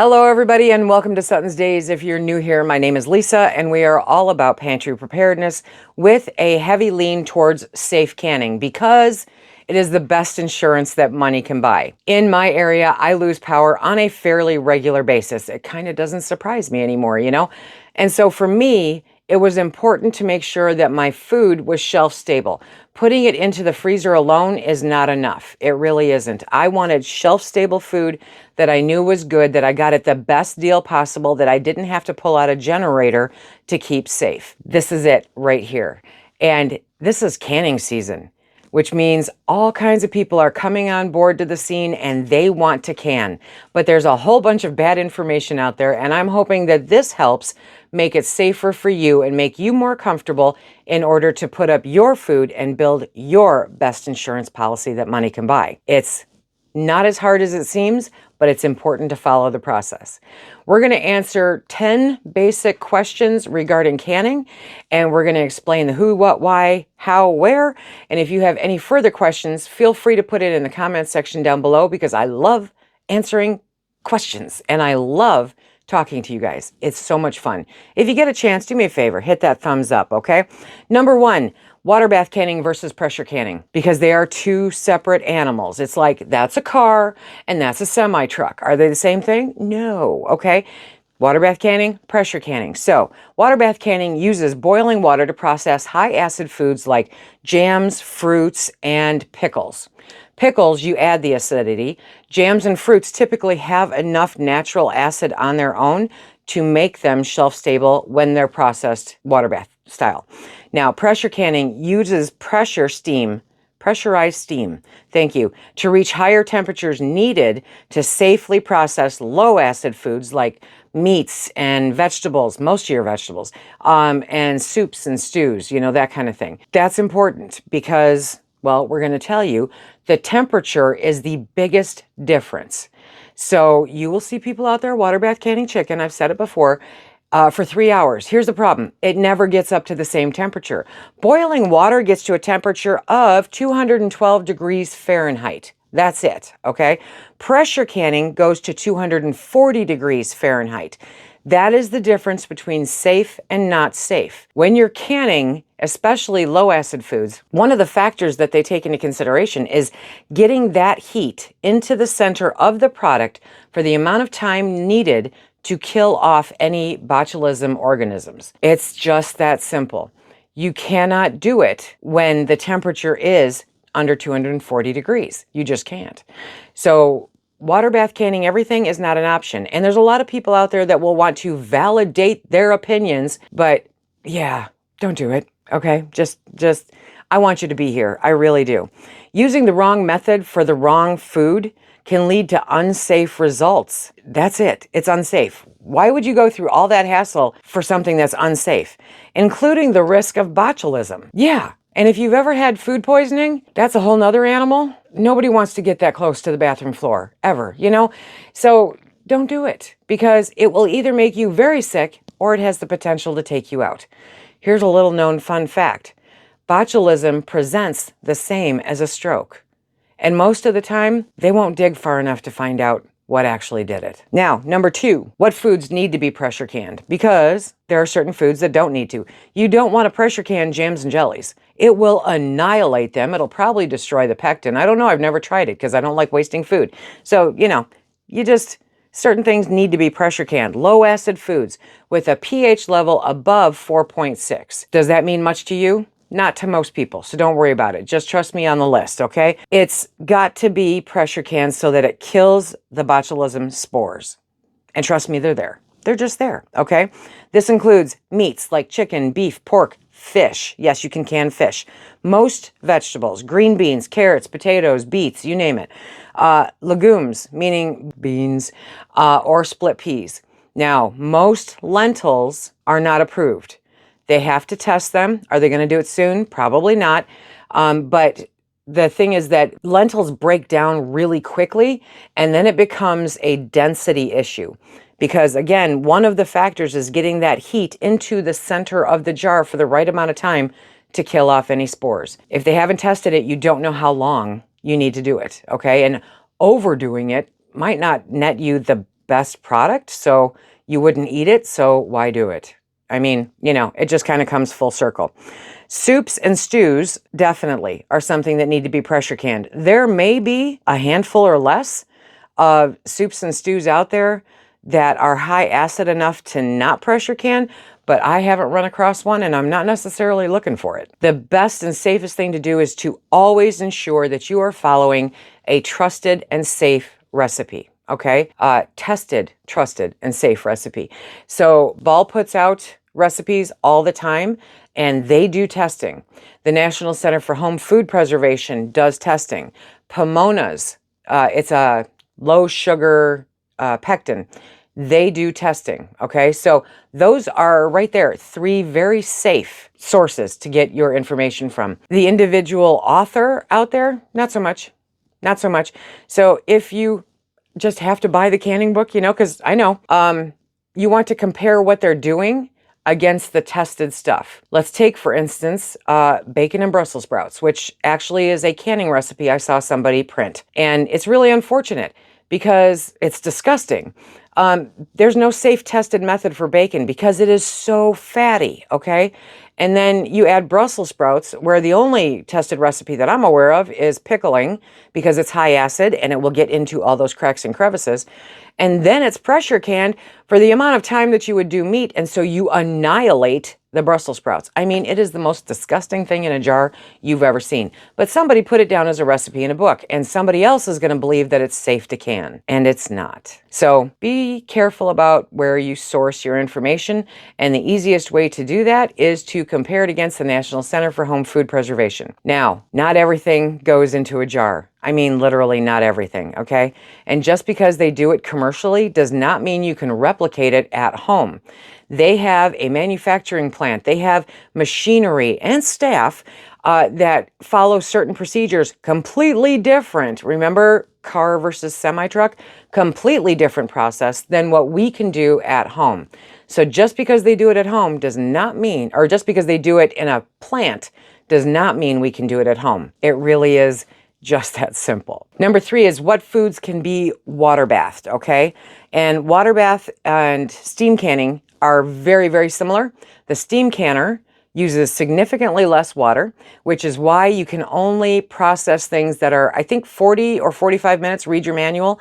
Hello, everybody, and welcome to Sutton's Days. If you're new here, my name is Lisa, and we are all about pantry preparedness with a heavy lean towards safe canning because it is the best insurance that money can buy. In my area, I lose power on a fairly regular basis. It kind of doesn't surprise me anymore, you know? And so for me, it was important to make sure that my food was shelf stable. Putting it into the freezer alone is not enough. It really isn't. I wanted shelf stable food that I knew was good, that I got at the best deal possible, that I didn't have to pull out a generator to keep safe. This is it right here. And this is canning season, which means all kinds of people are coming on board to the scene and they want to can. But there's a whole bunch of bad information out there, and I'm hoping that this helps make it safer for you and make you more comfortable in order to put up your food and build your best insurance policy that money can buy. It's not as hard as it seems, but it's important to follow the process. We're going to answer 10 basic questions regarding canning, and we're going to explain the who, what, why, how, where. And if you have any further questions, feel free to put it in the comments section down below because I love answering questions and I love talking to you guys. It's so much fun. If you get a chance, do me a favor, hit that thumbs up, okay? Number one, water bath canning versus pressure canning, because they are two separate animals. It's like that's a car and that's a semi truck. Are they the same thing? No, okay? Water bath canning, pressure canning. So water bath canning uses boiling water to process high acid foods like jams, fruits, and pickles. Pickles, you add the acidity. Jams and fruits typically have enough natural acid on their own to make them shelf stable when they're processed water bath style. Now, pressure canning uses pressurized steam, thank you, to reach higher temperatures needed to safely process low acid foods like meats and vegetables, most of your vegetables, and soups and stews, you know, that kind of thing. That's important because, well, we're going to tell you the temperature is the biggest difference. So you will see people out there water bath canning chicken, I've said it before, for 3 hours. Here's the problem. It never gets up to the same temperature. Boiling water gets to a temperature of 212 degrees Fahrenheit. That's it, okay? Pressure canning goes to 240 degrees Fahrenheit. That is the difference between safe and not safe. When you're canning, especially low acid foods, one of the factors that they take into consideration is getting that heat into the center of the product for the amount of time needed to kill off any botulism organisms. It's just that simple. You cannot do it when the temperature is under 240 degrees. You just can't. So water bath canning everything is not an option. And there's a lot of people out there that will want to validate their opinions, but yeah, don't do it. Okay? Just I want you to be here. I really do. Using the wrong method for the wrong food can lead to unsafe results. That's it. It's unsafe. Why would you go through all that hassle for something that's unsafe, including the risk of botulism? Yeah. And if you've ever had food poisoning, that's a whole nother animal. Nobody wants to get that close to the bathroom floor, ever, you know? So don't do it because it will either make you very sick or it has the potential to take you out. Here's a little known fun fact. Botulism presents the same as a stroke. And most of the time, they won't dig far enough to find out what actually did it. Now, number two, what foods need to be pressure canned? Because there are certain foods that don't need to. You don't want to pressure can jams and jellies. It will annihilate them. It'll probably destroy the pectin. I don't know. I've never tried it because I don't like wasting food. So, you know, certain things need to be pressure canned. Low acid foods with a pH level above 4.6. Does that mean much to you? Not to most people, so don't worry about it. Just trust me on the list, okay? It's got to be pressure canned so that it kills the botulism spores. And trust me, they're there. They're just there, okay? This includes meats like chicken, beef, pork, fish. Yes, you can can fish. Most vegetables, green beans, carrots, potatoes, beets, you name it. Legumes, meaning beans, or split peas. Now, most lentils are not approved. They have to test them. Are they going to do it soon? Probably not. But the thing is that lentils break down really quickly, and then it becomes a density issue. Because again, one of the factors is getting that heat into the center of the jar for the right amount of time to kill off any spores. If they haven't tested it, you don't know how long you need to do it, okay? And overdoing it might not net you the best product, so you wouldn't eat it, so why do it? I mean, it just kind of comes full circle. Soups and stews definitely are something that need to be pressure canned. There may be a handful or less of soups and stews out there that are high acid enough to not pressure can, but I haven't run across one and I'm not necessarily looking for it. The best and safest thing to do is to always ensure that you are following a trusted and safe recipe. Okay? Tested, trusted, and safe recipe. So Ball puts out recipes all the time, and they do testing. The National Center for Home Food Preservation does testing. Pomona's, it's a low sugar pectin. They do testing, okay? So those are right there, 3 very safe sources to get your information from. The individual author out there, not so much. Not so much. So if you just have to buy the canning book, because I know, you want to compare what they're doing against the tested stuff. Let's take, for instance, bacon and Brussels sprouts, which actually is a canning recipe I saw somebody print. And it's really unfortunate because it's disgusting. There's no safe tested method for bacon because it is so fatty, okay? And then you add Brussels sprouts, where the only tested recipe that I'm aware of is pickling because it's high acid and it will get into all those cracks and crevices. And then it's pressure canned for the amount of time that you would do meat. And so you annihilate the Brussels sprouts. I mean, it is the most disgusting thing in a jar you've ever seen. But somebody put it down as a recipe in a book, and somebody else is going to believe that it's safe to can, and it's not. So be careful about where you source your information, and the easiest way to do that is to compare it against the National Center for Home Food Preservation. Now, not everything goes into a jar. I mean, literally not everything, okay? And just because they do it commercially does not mean you can replicate it at home. They have a manufacturing plant. They have machinery and staff that follow certain procedures completely different. Remember, car versus semi-truck? Completely different process than what we can do at home. So just because they do it at home does not mean, or just because they do it in a plant does not mean we can do it at home. It really is just that simple. Number 3 is what foods can be water bathed, okay? And water bath and steam canning are very, very similar. The steam canner uses significantly less water, which is why you can only process things that are, I think, 40 or 45 minutes. Read your manual,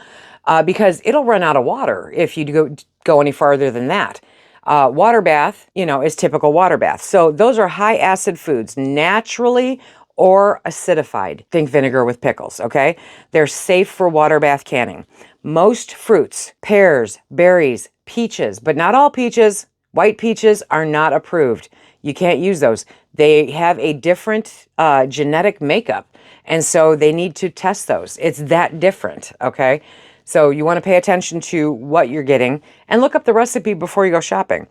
because it'll run out of water if you go any farther than that. Water bath, is typical water bath. So those are high acid foods, naturally or acidified. Think vinegar with pickles, okay? They're safe for water bath canning. Most fruits, pears, berries, peaches, but not all peaches. White peaches are not approved. You can't use those. They have a different genetic makeup, and so they need to test those. It's that different, okay? So you want to pay attention to what you're getting and look up the recipe before you go shopping.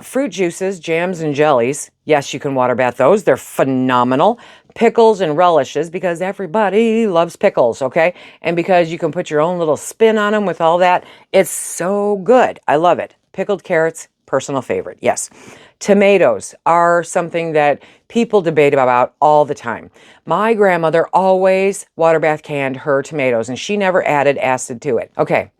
Fruit juices, jams, and jellies. Yes, you can water bath those. They're phenomenal. Pickles and relishes, because everybody loves pickles, okay? And because you can put your own little spin on them with all that. It's so good. I love it. Pickled carrots, personal favorite. Yes. Tomatoes are something that people debate about all the time. My grandmother always water bath canned her tomatoes, and she never added acid to it. Okay.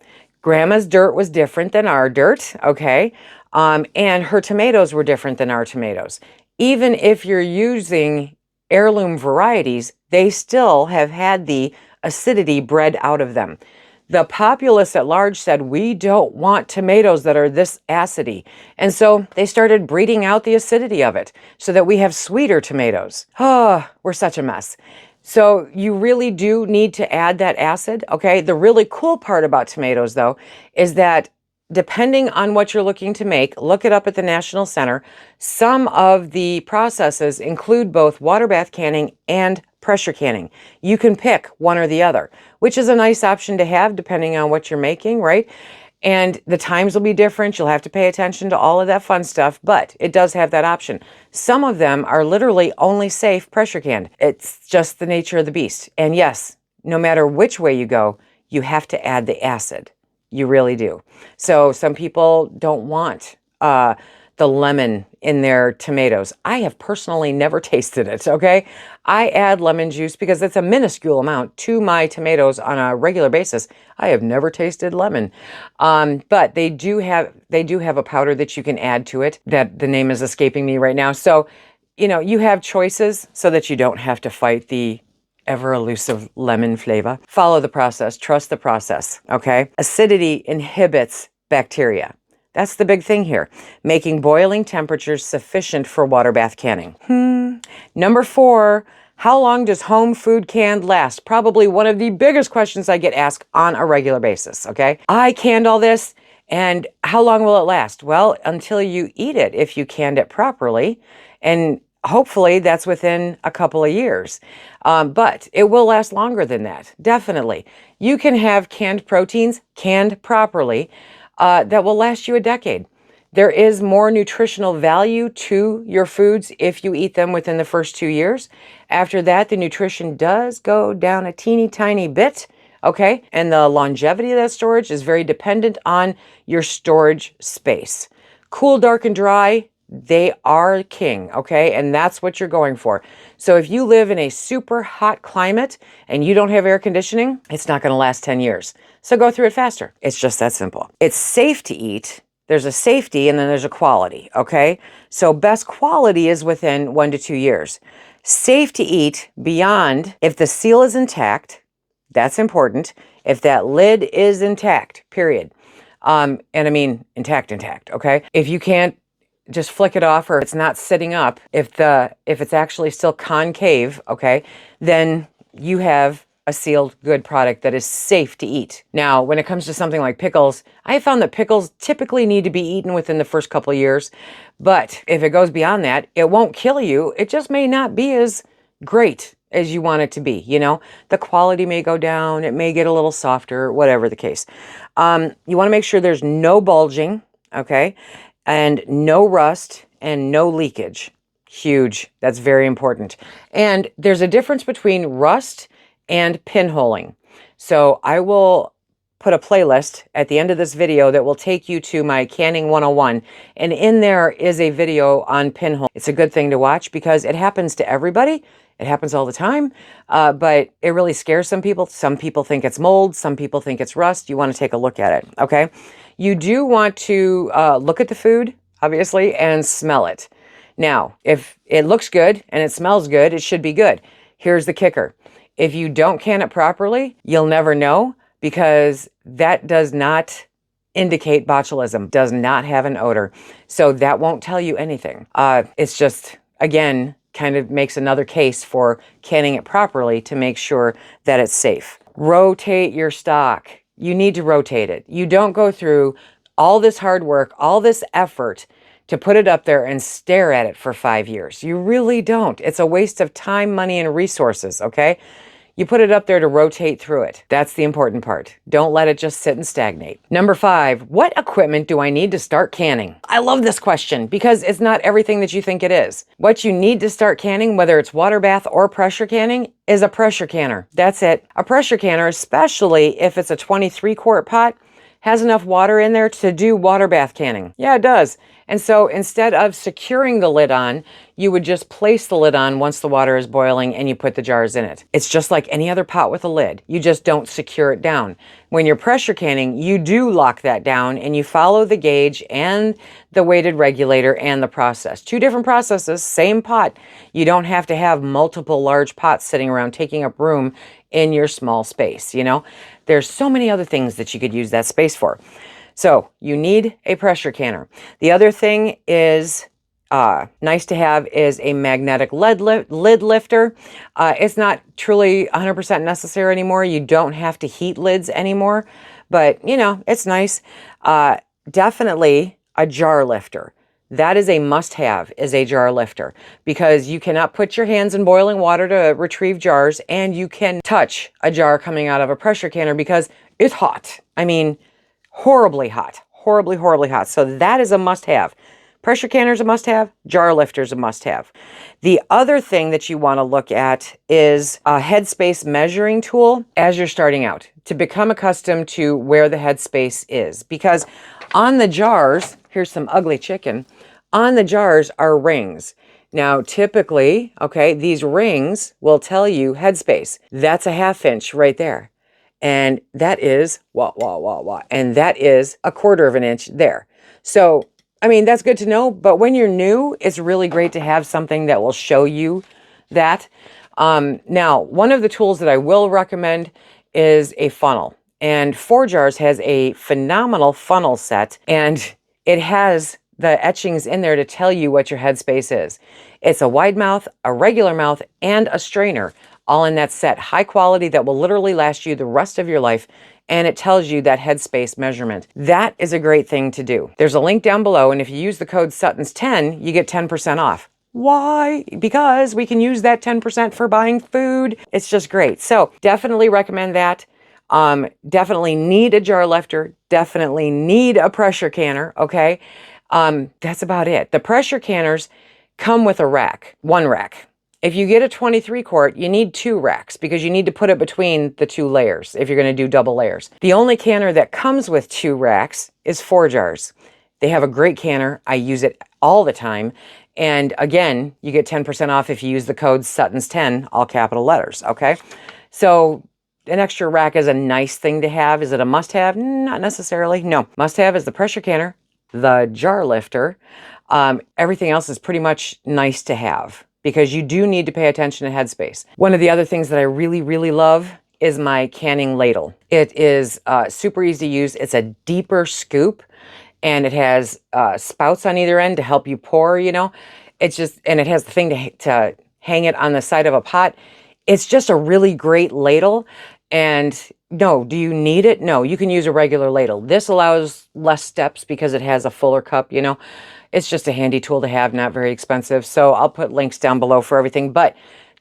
Grandma's dirt was different than our dirt, okay? And her tomatoes were different than our tomatoes. Even if you're using heirloom varieties, they still have had the acidity bred out of them. The populace at large said, we don't want tomatoes that are this acidy. And so they started breeding out the acidity of it so that we have sweeter tomatoes. Oh, we're such a mess. So you really do need to add that acid, okay? The really cool part about tomatoes, though, is that depending on what you're looking to make, look it up at the National Center. Some of the processes include both water bath canning and pressure canning. You can pick one or the other, which is a nice option to have depending on what you're making, right? And the times will be different. You'll have to pay attention to all of that fun stuff, but it does have that option. Some of them are literally only safe pressure canned. It's just the nature of the beast. And yes, no matter which way you go, you have to add the acid. You really do. So some people don't want the lemon in their tomatoes. I have personally never tasted it, okay? I add lemon juice because it's a minuscule amount to my tomatoes on a regular basis. I have never tasted lemon. But they do have a powder that you can add to it that the name is escaping me right now. So, you know, you have choices so that you don't have to fight the ever elusive lemon flavor. Follow the process, trust the process, okay? Acidity inhibits bacteria. That's the big thing here, making boiling temperatures sufficient for water bath canning. Number 4, how long does home food canned last? Probably one of the biggest questions I get asked on a regular basis, okay? I canned all this, and how long will it last? Well, until you eat it, if you canned it properly, and hopefully that's within a couple of years. But it will last longer than that, definitely. You can have canned proteins, canned properly, that will last you a decade. There is more nutritional value to your foods if you eat them within the first 2 years. After that, the nutrition does go down a teeny tiny bit, okay? And the longevity of that storage is very dependent on your storage space. Cool, dark, and dry, they are king, okay? And that's what you're going for. So if you live in a super hot climate and you don't have air conditioning, it's not going to last 10 years. So go through it faster. It's just that simple. It's safe to eat. There's a safety and then there's a quality, okay? So best quality is within 1 to 2 years. Safe to eat beyond, if the seal is intact, that's important. If that lid is intact, period. And I mean intact, okay? If you can't just flick it off, or it's not sitting up, if it's actually still concave, okay, then you have a sealed good product that is safe to eat. Now, when it comes to something like pickles, I found that pickles typically need to be eaten within the first couple of years, but if it goes beyond that, it won't kill you. It just may not be as great as you want it to be, you know? The quality may go down, it may get a little softer, whatever the case. You wanna make sure there's no bulging, okay? And no rust and no leakage. Huge. That's very important. And there's a difference between rust and pinholing. So I will put a playlist at the end of this video that will take you to my Canning 101. And in there is a video on pinhole. It's a good thing to watch because it happens to everybody. It happens all the time, but it really scares some people. Some people think it's mold. Some people think it's rust. You want to take a look at it, okay? You do want to look at the food, obviously, and smell it. Now, if it looks good and it smells good, it should be good. Here's the kicker. If you don't can it properly, you'll never know because that does not indicate botulism, does not have an odor. So that won't tell you anything. It's just, again, kind of makes another case for canning it properly to make sure that it's safe. Rotate your stock. You need to rotate it. You don't go through all this hard work, all this effort to put it up there and stare at it for 5 years. You really don't. It's a waste of time, money, and resources, okay? You put it up there to rotate through it. That's the important part. Don't let it just sit and stagnate. Number 5, what equipment do I need to start canning? I love this question because it's not everything that you think it is. What you need to start canning, whether it's water bath or pressure canning, is a pressure canner. That's it. A pressure canner, especially if it's a 23-quart pot, has enough water in there to do water bath canning. Yeah, it does. And so instead of securing the lid on, you would just place the lid on once the water is boiling and you put the jars in it. It's just like any other pot with a lid. You just don't secure it down. When you're pressure canning, you do lock that down and you follow the gauge and the weighted regulator and the process. 2 different processes, same pot. You don't have to have multiple large pots sitting around taking up room in your small space, you know? There's so many other things that you could use that space for. So you need a pressure canner. The other thing is nice to have is a magnetic lid lifter. It's not truly 100% necessary anymore. You don't have to heat lids anymore, but you know, it's nice. Definitely a jar lifter. That is a must-have, is a jar lifter, because you cannot put your hands in boiling water to retrieve jars, and you can touch a jar coming out of a pressure canner because it's hot. I mean, horribly hot, horribly hot. So that is a must-have. Pressure canner is a must-have, jar lifter is a must-have. The other thing that you want to look at is a headspace measuring tool as you're starting out to become accustomed to where the headspace is. Because on the jars, here's some ugly chicken, On the jars are rings. Now, typically, okay, these rings will tell you headspace. That's a 1/2 inch right there. And that is, and that is a 1/4 of an inch there. So, I mean, that's good to know, but when you're new, it's really great to have something that will show you that. Now, one of the tools that I will recommend is a funnel. And 4Jars has a phenomenal funnel set, and it has the etchings in there to tell you what your headspace is. It's a wide mouth, a regular mouth, and a strainer, all in that set. High quality that will literally last you the rest of your life, and it tells you that headspace measurement. That is a great thing to do. There's a link down below, and if you use the code Suttons10, you get 10% off. Why? Because we can use that 10% for buying food. It's just great. So definitely recommend that. Definitely need a jar lifter. Definitely need a pressure canner. Okay. That's about it. The pressure canners come with a rack, one rack. If you get a 23 quart, you need 2 racks because you need to put it between the 2 layers if you're going to do double layers. The only canner that comes with 2 racks is 4Jars. They have a great canner. I use it all the time. And again, you get 10% off if you use the code Suttons10, all capital letters. Okay. So an extra rack is a nice thing to have. Is it a must-have? Not necessarily. No. Must-have is the pressure canner, the jar lifter. Everything else is pretty much nice to have because you do need to pay attention to headspace. One of the other things that I really, really love is my canning ladle. It is super easy to use. It's a deeper scoop, and it has spouts on either end to help you pour, you know. It's just, and it has the thing to hang it on the side of a pot. It's just a really great ladle. And no, do you need it? No, you can use a regular ladle. This allows less steps because it has a fuller cup, you know. It's just a handy tool to have, not very expensive. So I'll put links down below for everything, but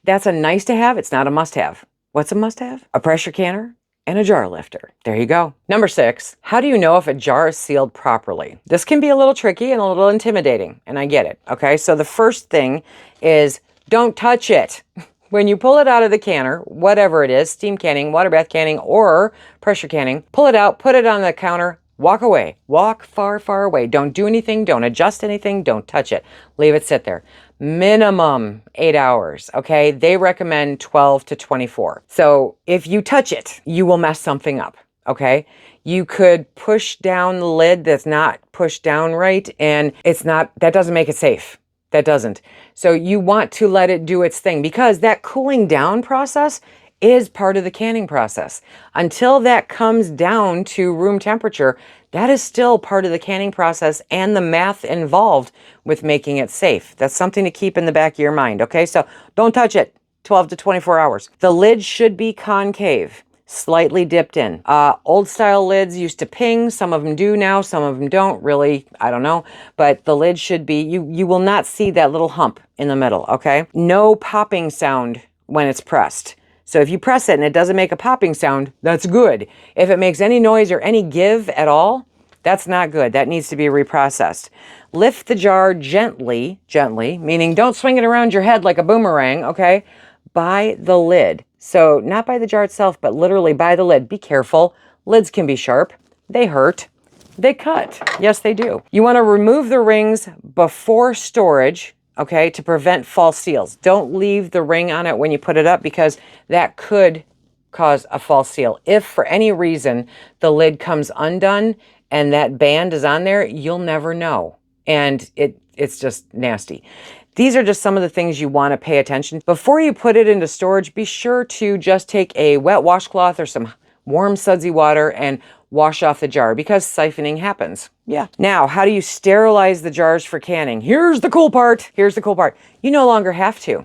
that's a nice to have. It's not a must have. What's a must have? A pressure canner and a jar lifter. There you go. Number 6, how do you know if a jar is sealed properly? This can be a little tricky and a little intimidating, and I get it. Okay, so the first thing is don't touch it. When you pull it out of the canner, whatever it is, steam canning, water bath canning, or pressure canning, pull it out, put it on the counter, walk away. Walk far, far away. Don't do anything. Don't adjust anything. Don't touch it. Leave it sit there. Minimum 8 hours, okay? They recommend 12 to 24. So if you touch it, you will mess something up, okay? You could push down the lid that's not pushed down right, and that doesn't make it safe. That doesn't. So you want to let it do its thing because that cooling down process is part of the canning process. Until that comes down to room temperature, that is still part of the canning process and the math involved with making it safe. That's something to keep in the back of your mind, okay? So don't touch it 12 to 24 hours. The lid should be concave, slightly dipped in. Old style lids used to ping. Some of them do now, some of them don't really. I don't know. But the lid should be, you will not see that little hump in the middle, okay? No popping sound when it's pressed. So if you press it and it doesn't make a popping sound, that's good. If it makes any noise or any give at all, that's not good. That needs to be reprocessed. Lift the jar gently, meaning don't swing it around your head like a boomerang, okay? By the lid. So not by the jar itself, but literally by the lid. Be careful. Lids can be sharp. They hurt. They cut. Yes, they do. You want to remove the rings before storage, okay, to prevent false seals. Don't leave the ring on it when you put it up because that could cause a false seal. If for any reason the lid comes undone and that band is on there, you'll never know. And it's just nasty. These are just some of the things you want to pay attention. Before you put it into storage, be sure to just take a wet washcloth or some warm sudsy water and wash off the jar because siphoning happens. Yeah. Now, how do you sterilize the jars for canning? Here's the cool part. Here's the cool part. You no longer have to.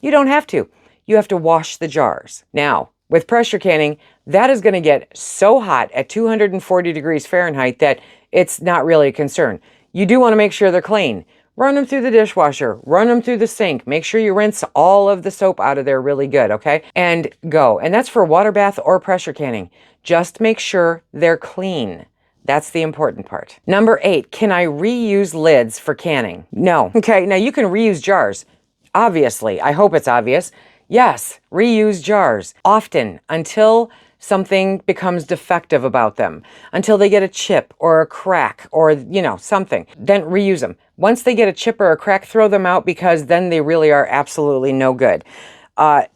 You don't have to. You have to wash the jars. Now, with pressure canning, that is going to get so hot at 240 degrees Fahrenheit that it's not really a concern. You do want to make sure they're clean. Run them through the dishwasher, run them through the sink. Make sure you rinse all of the soap out of there really good, okay? And go. And that's for water bath or pressure canning. Just make sure they're clean. That's the important part. Number 8, can I reuse lids for canning? No. Okay, now you can reuse jars. Obviously, I hope it's obvious. Yes, reuse jars often until something becomes defective about them, until they get a chip or a crack or, something. Then reuse them. Once they get a chip or a crack, throw them out, because then they really are absolutely no good.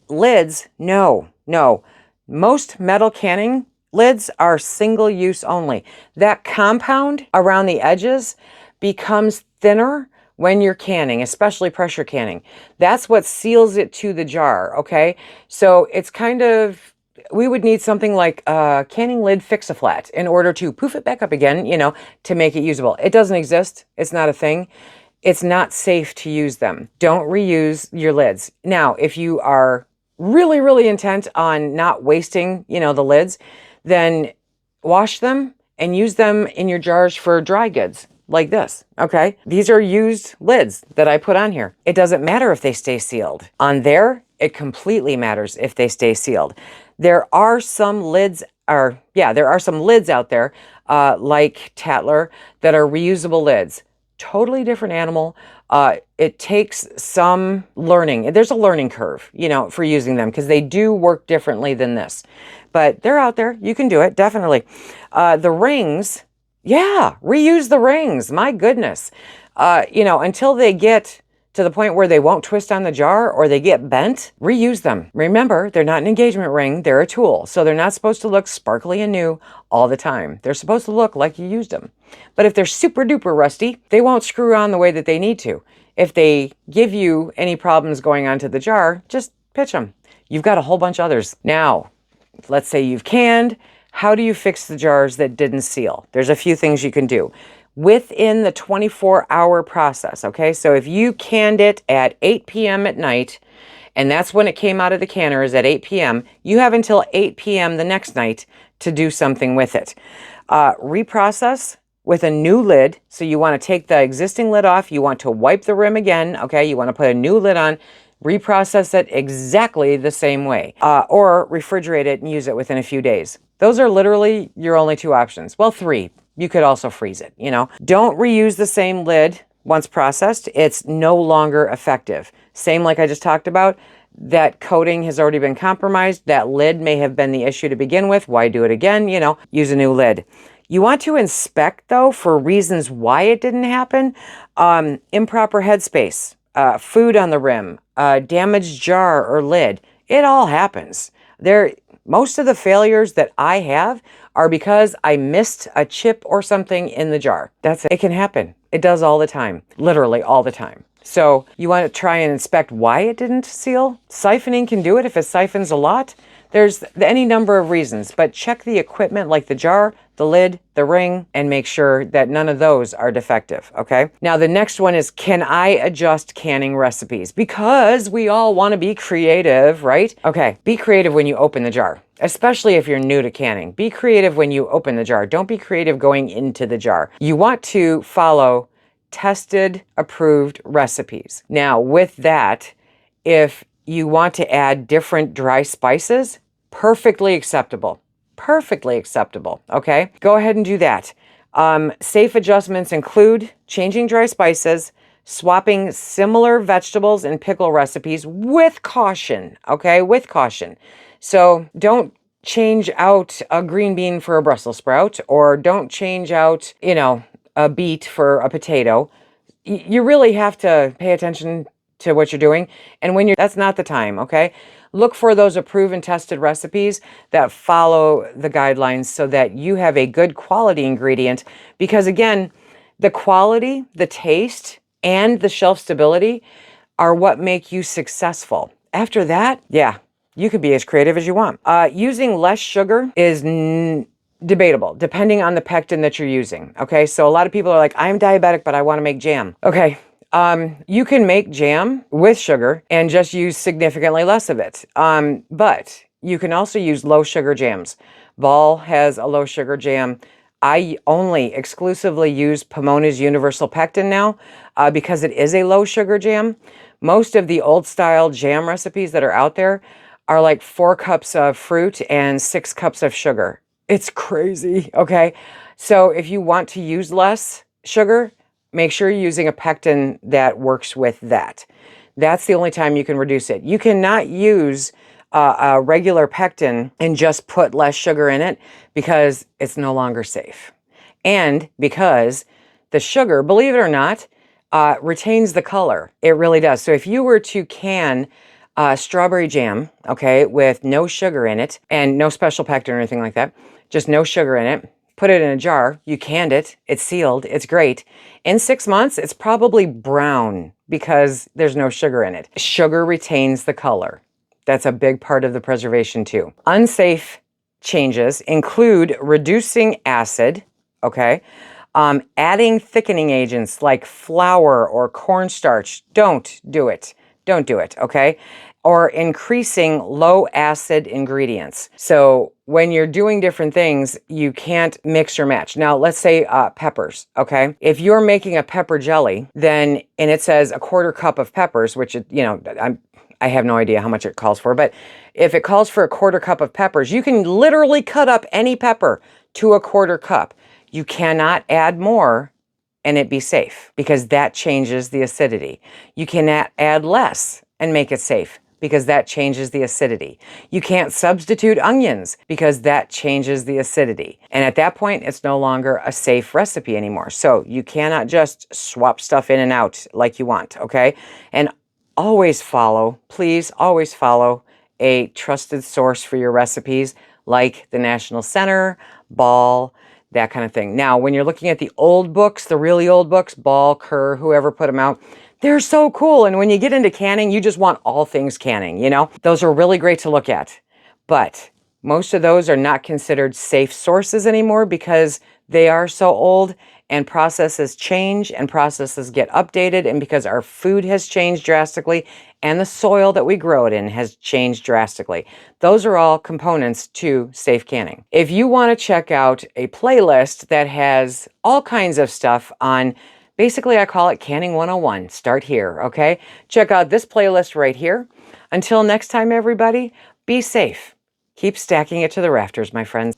Lids, no. Most metal canning lids are single use only. That compound around the edges becomes thinner when you're canning, especially pressure canning. That's what seals it to the jar, okay? So it's we would need something like a canning lid fix-a-flat in order to poof it back up again, to make it usable. It doesn't exist. It's not a thing. It's not safe to use them. Don't reuse your lids. Now, if you are really, really intent on not wasting, the lids, then wash them and use them in your jars for dry goods like this, okay? These are used lids that I put on here. It doesn't matter if they stay sealed. On there, it completely matters if they stay sealed. There are some lids out there, like Tatler, that are reusable lids. Totally different animal. It takes some learning. There's a learning curve, for using them, because they do work differently than this. But they're out there. You can do it, definitely. The rings, reuse the rings. My goodness. Until they get to the point where they won't twist on the jar or they get bent, reuse them. Remember, they're not an engagement ring, they're a tool. So they're not supposed to look sparkly and new all the time. They're supposed to look like you used them. But if they're super duper rusty, they won't screw on the way that they need to. If they give you any problems going onto the jar, just pitch them. You've got a whole bunch of others. Now, let's say you've canned. How do you fix the jars that didn't seal? There's a few things you can do within the 24-hour process, okay? So if you canned it at 8 p.m. at night, and that's when it came out of the canners at 8 p.m., you have until 8 p.m. the next night to do something with it. Reprocess with a new lid. So you want to take the existing lid off. You want to wipe the rim again, okay? You want to put a new lid on. Reprocess it exactly the same way, or refrigerate it and use it within a few days. Those are literally your only two options. Well, three. You could also freeze it, Don't reuse the same lid once processed. It's no longer effective. Same like I just talked about. That coating has already been compromised. That lid may have been the issue to begin with. Why do it again? Use a new lid. You want to inspect, though, for reasons why it didn't happen. Improper headspace, food on the rim, damaged jar or lid. It all happens. Most of the failures that I have are because I missed a chip or something in the jar. That's it. It can happen. It does all the time, literally all the time. So you want to try and inspect why it didn't seal. Siphoning can do it if it siphons a lot. There's any number of reasons, but check the equipment like the jar, the lid, the ring, and make sure that none of those are defective, okay? Now the next one is, can I adjust canning recipes? Because we all want to be creative, right? Okay, be creative when you open the jar, especially if you're new to canning. Be creative when you open the jar. Don't be creative going into the jar. You want to follow tested, approved recipes. Now with that, if you want to add different dry spices, perfectly acceptable. Perfectly acceptable, okay? Go ahead and do that. Safe adjustments include changing dry spices, swapping similar vegetables and pickle recipes with caution, okay? With caution. So don't change out a green bean for a Brussels sprout, or don't change out, a beet for a potato. You really have to pay attention to what you're doing. And that's not the time, okay? Look for those approved and tested recipes that follow the guidelines so that you have a good quality ingredient. Because again, the quality, the taste, and the shelf stability are what make you successful. After that, you can be as creative as you want. Using less sugar is debatable, depending on the pectin that you're using, okay? So a lot of people are like, I'm diabetic, but I want to make jam. Okay. You can make jam with sugar and just use significantly less of it. But you can also use low sugar jams. Ball has a low sugar jam. I only exclusively use Pomona's Universal Pectin now because it is a low sugar jam. Most of the old style jam recipes that are out there are like 4 cups of fruit and 6 cups of sugar. It's crazy, okay? So if you want to use less sugar, make sure you're using a pectin that works with that. That's the only time you can reduce it. You cannot use a regular pectin and just put less sugar in it because it's no longer safe. And because the sugar, believe it or not, retains the color. It really does. So if you were to can strawberry jam, okay, with no sugar in it and no special pectin or anything like that, just no sugar in it, put it in a jar, you canned it, it's sealed, it's great. In 6 months, it's probably brown because there's no sugar in it. Sugar retains the color. That's a big part of the preservation too. Unsafe changes include reducing acid, okay? Adding thickening agents like flour or cornstarch. Don't do it. Don't do it, okay? Or increasing low acid ingredients. So when you're doing different things, you can't mix or match. Now, let's say peppers, okay? If you're making a pepper jelly, then, and it says a quarter cup of peppers, which, I have no idea how much it calls for, but if it calls for a quarter cup of peppers, you can literally cut up any pepper to a quarter cup. You cannot add more and it be safe because that changes the acidity. You cannot add less and make it safe because that changes the acidity. You can't substitute onions because that changes the acidity. And at that point, it's no longer a safe recipe anymore. So you cannot just swap stuff in and out like you want, okay? And always follow, please always follow a trusted source for your recipes like the National Center, Ball, that kind of thing. Now, when you're looking at the old books, the really old books, Ball, Kerr, whoever put them out, they're so cool. And when you get into canning, you just want all things canning, you know? Those are really great to look at. But most of those are not considered safe sources anymore because they are so old and processes change and processes get updated, and because our food has changed drastically and the soil that we grow it in has changed drastically. Those are all components to safe canning. If you want to check out a playlist that has all kinds of stuff on, basically I call it Canning 101, start here, okay? Check out this playlist right here. Until next time, everybody, be safe. Keep stacking it to the rafters, my friends.